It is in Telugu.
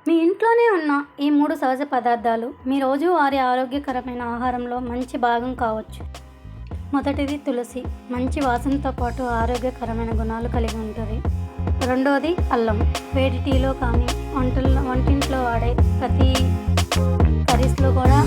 మీ ఇంట్లోనే ఉన్న ఈ 3 సహజ పదార్థాలు మీ రోజువారీ ఆరోగ్యకరమైన ఆహారంలో మంచి భాగం కావచ్చు. మొదటిది తులసి. మంచి వాసనతో పాటు ఆరోగ్యకరమైన గుణాలు కలిగి ఉంటుంది. రెండవది అల్లం. వేడి టీలో కానీ వంటింట్లో వాడే ప్రతి కర్రీస్లో కూడా